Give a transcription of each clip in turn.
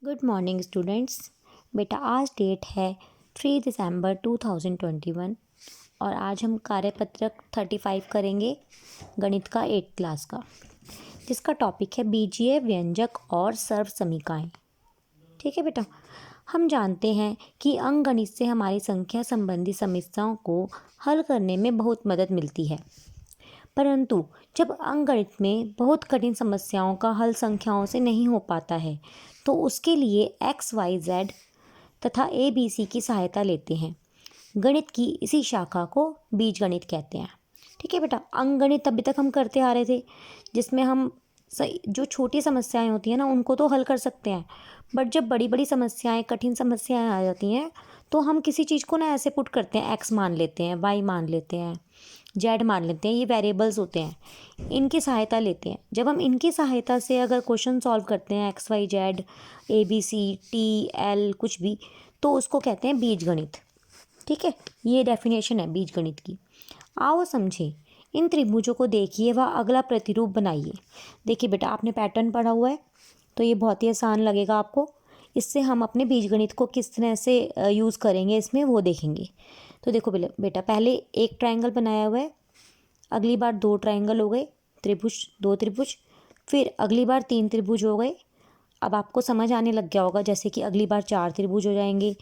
Good morning students. बेटा आज date है 3 दिसंबर 2021 और आज हम कार्यपत्रक 35 करेंगे गणित का 8th क्लास का, जिसका टॉपिक है बीजीय व्यंजक और सर्वसमीकाएं। ठीक है बेटा, हम जानते हैं कि अंकगणित से हमारी संख्या संबंधी समस्याओं को हल करने में बहुत मदद मिलती है, परंतु जब अंकगणित में बहुत कठिन समस्याओं का हल संख्याओं से नहीं हो पाता है तो उसके लिए एक्स वाई जेड तथा ए बी सी की सहायता लेते हैं। गणित की इसी शाखा को बीजगणित कहते हैं। ठीक है बेटा, अंकगणित अभी तक हम करते आ रहे थे, जिसमें हम जो छोटी समस्याएं होती हैं ना उनको तो हल कर सकते हैं, बट जब बड़ी बड़ी समस्याएं कठिन समस्याएं आ जाती हैं तो हम किसी चीज़ को ना ऐसे पुट करते हैं, एक्स मान लेते हैं, वाई मान लेते हैं, जेड मान लेते हैं, ये वेरिएबल्स होते हैं, इनकी सहायता लेते हैं। जब हम इनकी सहायता से अगर क्वेश्चन सॉल्व करते हैं X Y Z A B C T L कुछ भी, तो उसको कहते हैं बीजगणित। ठीक है, ये डेफिनेशन है बीजगणित की। आओ समझें, इन त्रिभुजों को देखिए व अगला प्रतिरूप बनाइए। देखिए बेटा, आपने पैटर्न पढ़ा हुआ है तो ये बहुत ही आसान लगेगा आपको। इससे हम अपने बीजगणित को किस तरह से यूज़ करेंगे इसमें वो देखेंगे। तो देखो बेटा, पहले एक ट्रायंगल बनाया हुआ है, अगली बार दो ट्रायंगल हो गए, त्रिभुज दो त्रिभुज, फिर अगली बार तीन त्रिभुज हो गए। अब आपको समझ आने लग गया होगा, जैसे कि अगली बार चार त्रिभुज हो जाएंगे,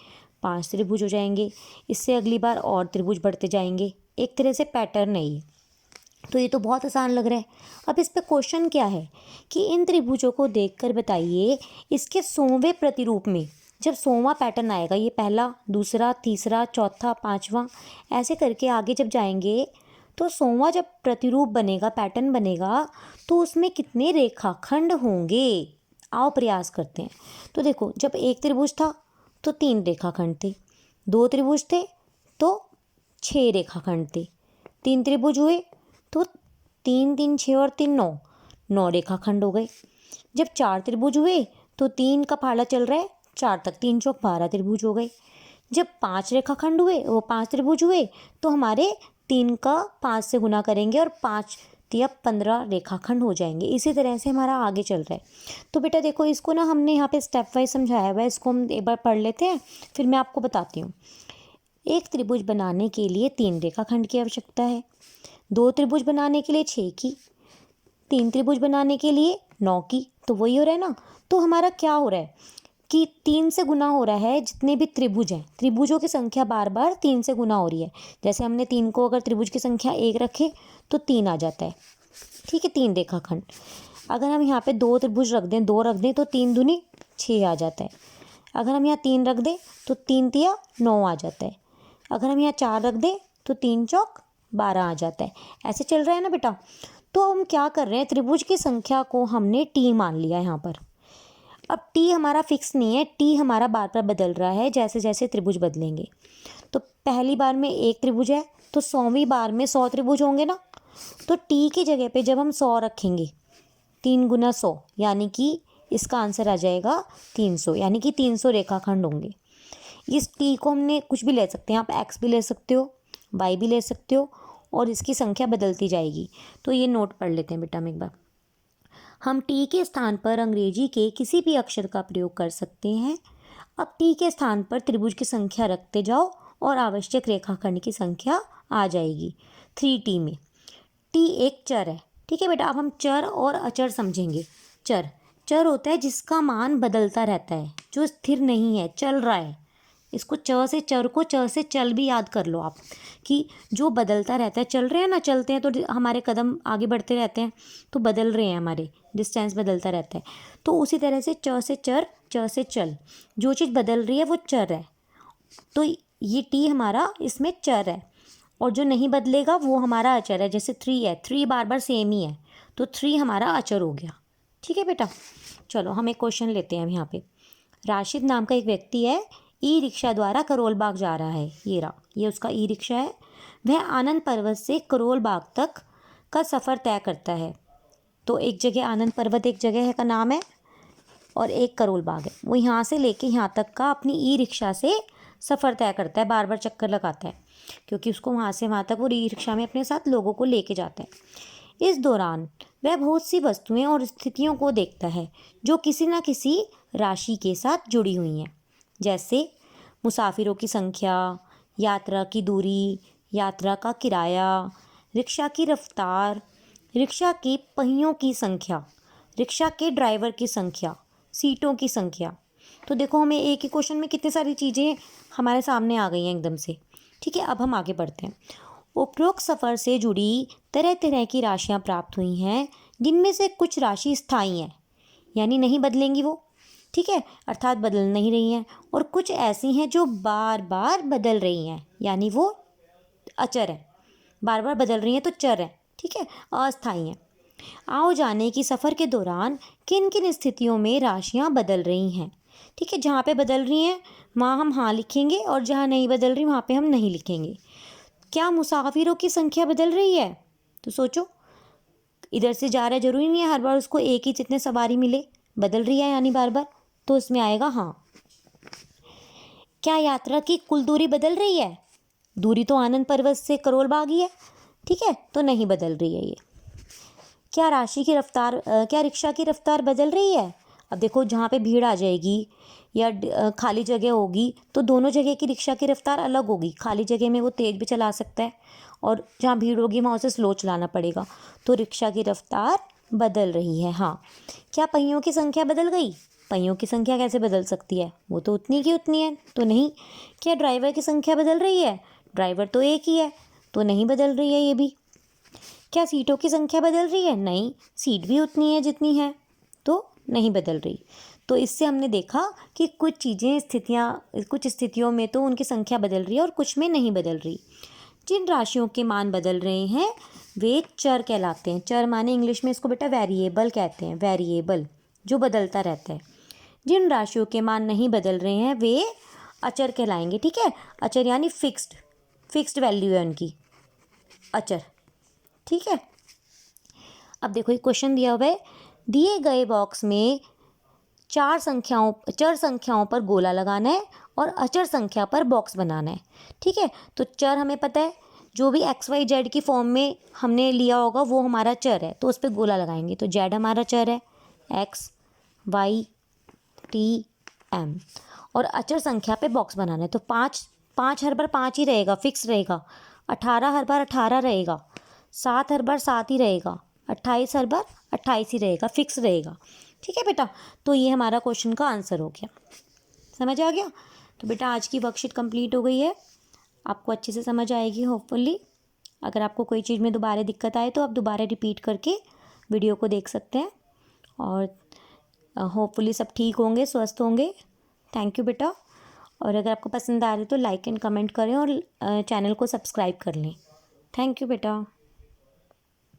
पांच त्रिभुज हो जाएंगे, इससे अगली बार और त्रिभुज बढ़ते जाएंगे। एक तरह से पैटर्न है ये। तो ये तो बहुत आसान लग रहा है। अब इस पे क्वेश्चन क्या है कि इन त्रिभुजों को देखकर बताइए इसके 100वें प्रतिरूप में जब 100वां पैटर्न आएगा, ये पहला दूसरा तीसरा चौथा पांचवा ऐसे करके आगे जब जाएंगे तो 100वां जब प्रतिरूप बनेगा, पैटर्न बनेगा, तो उसमें कितने रेखाखंड होंगे। आओ प्रयास करते हैं। तो देखो, जब एक त्रिभुज था तो 3 रेखाखंड थे, दो त्रिभुज थे तो 6 रेखाखंड थे, तीन त्रिभुज हुए तो 3 3 6 और 3 9 9 रेखाखंड हो गए। जब चार त्रिभुज हुए तो 3 का फाड़ा चल रहा है 4 तक, 3 चौक 12 त्रिभुज हो गए। जब 5 रेखाखंड हुए, वो 5 त्रिभुज हुए, तो हमारे 3 का 5 से गुना करेंगे और 5 तिया 15 रेखाखंड हो जाएंगे। इसी तरह से हमारा आगे चल रहा है। तो बेटा देखो, इसको ना हमने यहाँ पे स्टेप वाइज समझाया हुआ है, इसको हम एक बार पढ़ लेते हैं, फिर मैं आपको बताती हूँ। एक त्रिभुज बनाने के लिए 3 रेखाखंड की आवश्यकता है, दो त्रिभुज बनाने के लिए 6 की, तीन त्रिभुज बनाने के लिए 9 की। तो वही हो रहा है ना। तो हमारा क्या हो रहा है कि 3 से गुना हो रहा है, जितने भी त्रिभुज हैं, त्रिभुजों की संख्या बार बार 3 से गुना हो रही है। जैसे हमने 3 को अगर त्रिभुज की संख्या 1 रखे तो 3 आ जाता है। ठीक है, 3 रेखाखंड। अगर हम यहाँ पे दो त्रिभुज रख दें, 2 रख दें, तो 3 दूनी 6 आ जाता है। अगर हम यहाँ 3 रख दें तो 3 तिया 9 आ जाता है। अगर हम यहाँ 4 रख दें तो 3 चौक 12 आ जाता है। ऐसे चल रहा है ना बेटा। तो हम क्या कर रहे हैं, त्रिभुज की संख्या को हमने टी मान लिया यहाँ पर। अब टी हमारा फिक्स नहीं है, टी हमारा बार बार बदल रहा है जैसे जैसे त्रिभुज बदलेंगे। तो पहली बार में एक त्रिभुज है तो 100वीं बार में 100 त्रिभुज होंगे ना। तो टी की जगह पे जब हम 100 रखेंगे, 3 गुना 100, यानी कि इसका आंसर आ जाएगा 300, यानी कि 300 रेखाखंड होंगे। इस टी को हमने कुछ भी ले सकते हैं, आप एक्स भी ले सकते हो, वाई भी ले सकते हो, और इसकी संख्या बदलती जाएगी। तो ये नोट पढ़ लेते हैं बेटा हम एक बार। हम टी के स्थान पर अंग्रेजी के किसी भी अक्षर का प्रयोग कर सकते हैं। अब टी के स्थान पर त्रिभुज की संख्या रखते जाओ और आवश्यक रेखाखंड की संख्या आ जाएगी 3t में। टी एक चर है। ठीक है बेटा, अब हम चर और अचर समझेंगे। चर चर होता है जिसका मान बदलता रहता है, जो स्थिर नहीं है, चल रहा है। इसको च से चर को च से चल भी याद कर लो आप, कि जो बदलता रहता है। चल रहे हैं ना, चलते हैं तो हमारे कदम आगे बढ़ते रहते हैं, तो बदल रहे हैं, हमारे डिस्टेंस बदलता रहता है। तो उसी तरह से च से चर, च से चल, जो चीज़ बदल रही है वो चर है। तो ये टी हमारा इसमें चर है, और जो नहीं बदलेगा वो हमारा अचर है। जैसे 3 है, 3 बार बार सेम ही है, तो 3 हमारा अचर हो गया। ठीक है बेटा, चलो हम एक क्वेश्चन लेते हैं यहाँ पे। राशिद नाम का एक व्यक्ति है, ई रिक्शा द्वारा करोल बाग जा रहा है। ये उसका ई रिक्शा है। वह आनंद पर्वत से करोल बाग तक का सफ़र तय करता है। तो एक जगह आनंद पर्वत एक जगह है का नाम है, और एक करोल बाग है। वो यहाँ से लेके यहाँ तक का अपनी ई रिक्शा से सफ़र तय करता है, बार बार चक्कर लगाता है, क्योंकि उसको वहाँ से वहाँ तक वो ई रिक्शा में अपने साथ लोगों को लेके जाता है। इस दौरान वह बहुत सी वस्तुएं और स्थितियों को देखता है जो किसी न किसी राशि के साथ जुड़ी हुई हैं, जैसे मुसाफिरों की संख्या, यात्रा की दूरी, यात्रा का किराया, रिक्शा की रफ्तार, रिक्शा के पहियों की संख्या, रिक्शा के ड्राइवर की संख्या, सीटों की संख्या। तो देखो हमें एक ही क्वेश्चन में कितनी सारी चीज़ें हमारे सामने आ गई हैं एकदम से। ठीक है, अब हम आगे बढ़ते हैं। उपरोक्त सफ़र से जुड़ी तरह तरह की राशियाँ प्राप्त हुई हैं, जिनमें से कुछ राशि स्थायी हैं, यानी नहीं बदलेंगी वो। ठीक है, अर्थात बदल नहीं रही हैं, और कुछ ऐसी हैं जो बार बार बदल रही हैं, यानी वो अचर है। बार बार बदल रही हैं तो चर है। ठीक है, अस्थायी हैं। आओ जाने की सफ़र के दौरान किन किन स्थितियों में राशियाँ बदल रही हैं। ठीक है, जहाँ पे बदल रही हैं वहाँ हम हाँ लिखेंगे, और जहाँ नहीं बदल रही वहाँ पे हम नहीं लिखेंगे। क्या मुसाफिरों की संख्या बदल रही है? तो सोचो, इधर से जा रहा है, जरूरी नहीं है हर बार उसको एक ही जितने सवारी मिले, बदल रही है यानी बार बार, तो इसमें आएगा हाँ। क्या यात्रा की कुल दूरी बदल रही है? दूरी तो आनंद पर्वत से करोल बाग ही है। ठीक है, तो नहीं बदल रही है ये। क्या रिक्शा की रफ्तार बदल रही है? अब देखो, जहाँ पे भीड़ आ जाएगी या खाली जगह होगी तो दोनों जगह की रिक्शा की रफ्तार अलग होगी। खाली जगह में वो तेज़ भी चला सकता है, और जहाँ भीड़ होगी वहाँ उसे स्लो चलाना पड़ेगा। तो रिक्शा की रफ्तार बदल रही है हाँ। क्या पहियों की संख्या बदल गई? पहियों की संख्या कैसे बदल सकती है, वो तो उतनी की उतनी है, तो नहीं। क्या ड्राइवर की संख्या बदल रही है? ड्राइवर तो एक ही है, तो नहीं बदल रही है ये भी। क्या सीटों की संख्या बदल रही है? नहीं, सीट भी उतनी है जितनी है, तो नहीं बदल रही। तो इससे हमने देखा कि कुछ स्थितियों में तो उनकी संख्या बदल रही है और कुछ में नहीं बदल रही। जिन राशियों के मान बदल रहे हैं वे चर कहलाते हैं। चर माने इंग्लिश में इसको बेटा वेरिएबल कहते हैं, वेरिएबल जो बदलता रहता है। जिन राशियों के मान नहीं बदल रहे हैं वे अचर कहलाएंगे। ठीक है, अचर यानी फिक्स्ड वैल्यू है उनकी, अचर। ठीक है, अब देखो एक क्वेश्चन दिया हुआ है, दिए गए बॉक्स में चर संख्याओं पर गोला लगाना है और अचर संख्या पर बॉक्स बनाना है। ठीक है, तो चर हमें पता है, जो भी XYZ की फॉर्म में हमने लिया होगा वो हमारा चर है, तो उस पर गोला लगाएंगे। तो Z हमारा चर है, X Y T M, और अचर संख्या पे बॉक्स बनाना है। तो 5 हर बार 5 ही रहेगा, फिक्स रहेगा। 18 हर बार 18 रहेगा। 7 हर बार 7 ही रहेगा। 28 हर बार 28 ही रहेगा, फिक्स रहेगा। ठीक है बेटा, तो ये हमारा क्वेश्चन का आंसर हो गया। समझ आ गया? तो बेटा आज की वर्कशीट कंप्लीट हो गई है, आपको अच्छे से समझ आएगी होपफुली। अगर आपको कोई चीज़ में दोबारा दिक्कत आए तो आप दोबारा रिपीट करके वीडियो को देख सकते हैं, और होपफुली सब ठीक होंगे, स्वस्थ होंगे। थैंक यू बेटा, और अगर आपको पसंद आ रही तो लाइक एंड कमेंट करें और चैनल को सब्सक्राइब कर लें। थैंक यू बेटा।